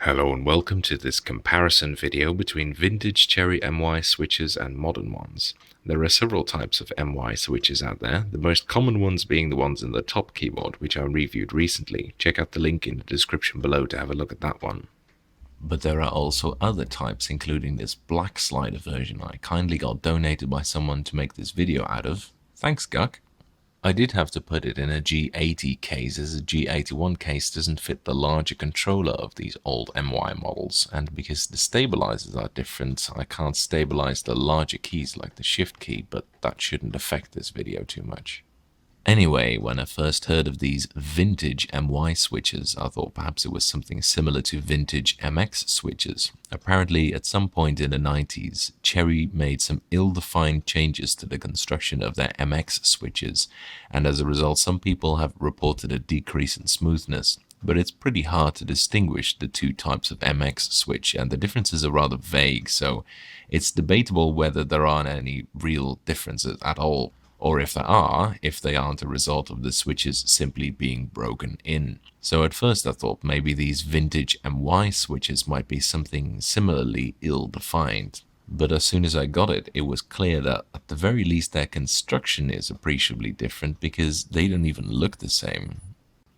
Hello and welcome to this comparison video between vintage Cherry MY switches and modern ones. There are several types of MY switches out there, the most common ones being the ones in the top keyboard, which I reviewed recently. Check out the link in the description below to have a look at that one. But there are also other types, including this black slider version I kindly got donated by someone to make this video out of. Thanks, Guck. I did have to put it in a G80 case, as a G81 case doesn't fit the larger controller of these old MY models, and because the stabilizers are different, I can't stabilize the larger keys like the shift key, but that shouldn't affect this video too much. Anyway, when I first heard of these vintage MY switches, I thought perhaps it was something similar to vintage MX switches. Apparently, at some point in the 90s, Cherry made some ill-defined changes to the construction of their MX switches, and as a result, some people have reported a decrease in smoothness. But it's pretty hard to distinguish the two types of MX switch, and the differences are rather vague, so it's debatable whether there aren't any real differences at all. Or if there are, if they aren't a result of the switches simply being broken in. So at first I thought maybe these vintage MY switches might be something similarly ill-defined. But as soon as I got it, it was clear that at the very least their construction is appreciably different because they don't even look the same.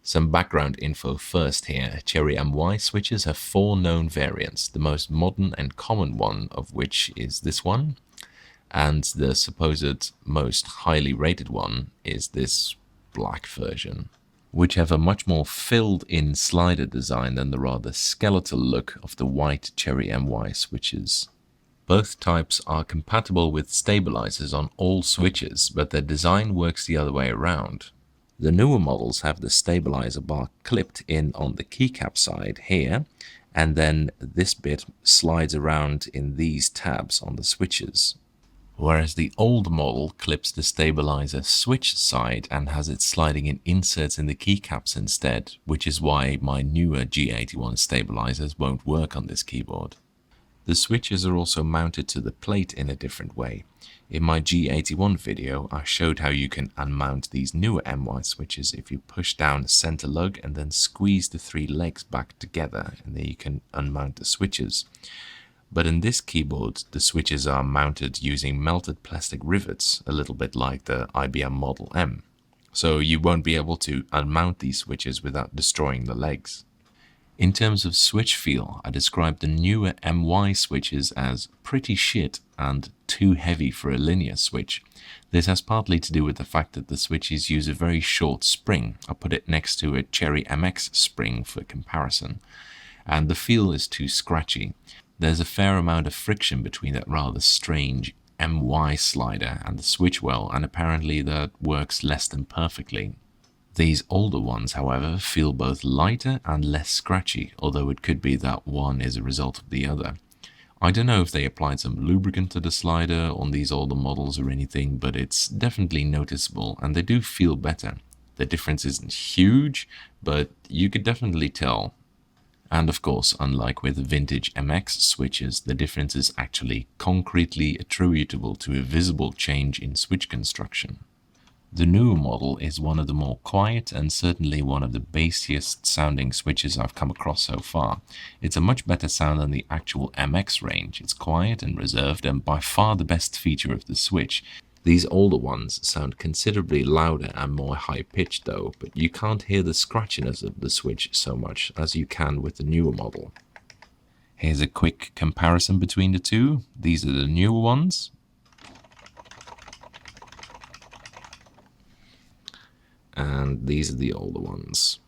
Some background info first here. Cherry MY switches have 4 known variants, the most modern and common one of which is this one. And the supposed most highly rated one is this black version, which have a much more filled-in slider design than the rather skeletal look of the white Cherry MY switches. Both types are compatible with stabilizers on all switches, but their design works the other way around. The newer models have the stabilizer bar clipped in on the keycap side here, and then this bit slides around in these tabs on the switches. Whereas the old model clips the stabilizer switch side and has it sliding in inserts in the keycaps instead, which is why my newer G81 stabilizers won't work on this keyboard. The switches are also mounted to the plate in a different way. In my G81 video, I showed how you can unmount these newer MY switches if you push down the center lug and then squeeze the 3 legs back together, and then you can unmount the switches. But in this keyboard, the switches are mounted using melted plastic rivets, a little bit like the IBM Model M. So you won't be able to unmount these switches without destroying the legs. In terms of switch feel, I described the newer MY switches as pretty shit and too heavy for a linear switch. This has partly to do with the fact that the switches use a very short spring. I put it next to a Cherry MX spring for comparison. And the feel is too scratchy. There's a fair amount of friction between that rather strange MY slider and the switch well, and apparently that works less than perfectly. These older ones, however, feel both lighter and less scratchy, although it could be that one is a result of the other. I don't know if they applied some lubricant to the slider on these older models or anything, but it's definitely noticeable, and they do feel better. The difference isn't huge, but you could definitely tell. And of course, unlike with vintage MX switches, the difference is actually concretely attributable to a visible change in switch construction. The newer model is one of the more quiet and certainly one of the bassiest sounding switches I've come across so far. It's a much better sound than the actual MX range. It's quiet and reserved and by far the best feature of the switch. These older ones sound considerably louder and more high-pitched though, but you can't hear the scratchiness of the switch so much as you can with the newer model. Here's a quick comparison between the two. These are the newer ones. And these are the older ones.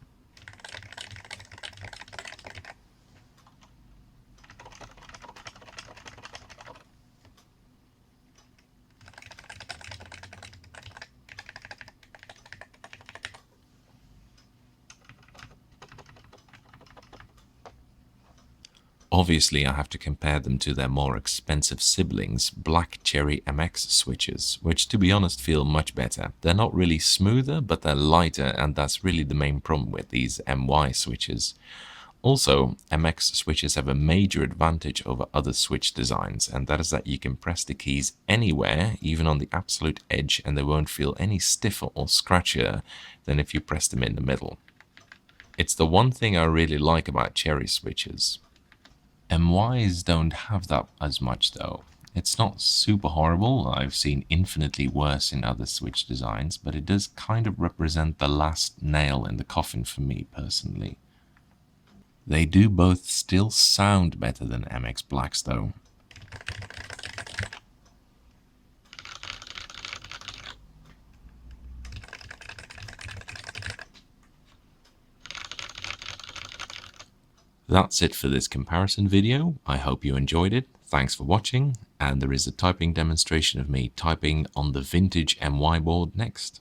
Obviously, I have to compare them to their more expensive siblings, black Cherry MX switches, which to be honest feel much better. They're not really smoother, but they're lighter, and that's really the main problem with these MY switches. Also, MX switches have a major advantage over other switch designs, and that is that you can press the keys anywhere, even on the absolute edge, and they won't feel any stiffer or scratchier than if you press them in the middle. It's the one thing I really like about Cherry switches. MYs don't have that as much though. It's not super horrible, I've seen infinitely worse in other Switch designs, but it does kind of represent the last nail in the coffin for me personally. They do both still sound better than MX Blacks though. That's it for this comparison video. I hope you enjoyed it. Thanks for watching, and there is a typing demonstration of me typing on the vintage MY board next.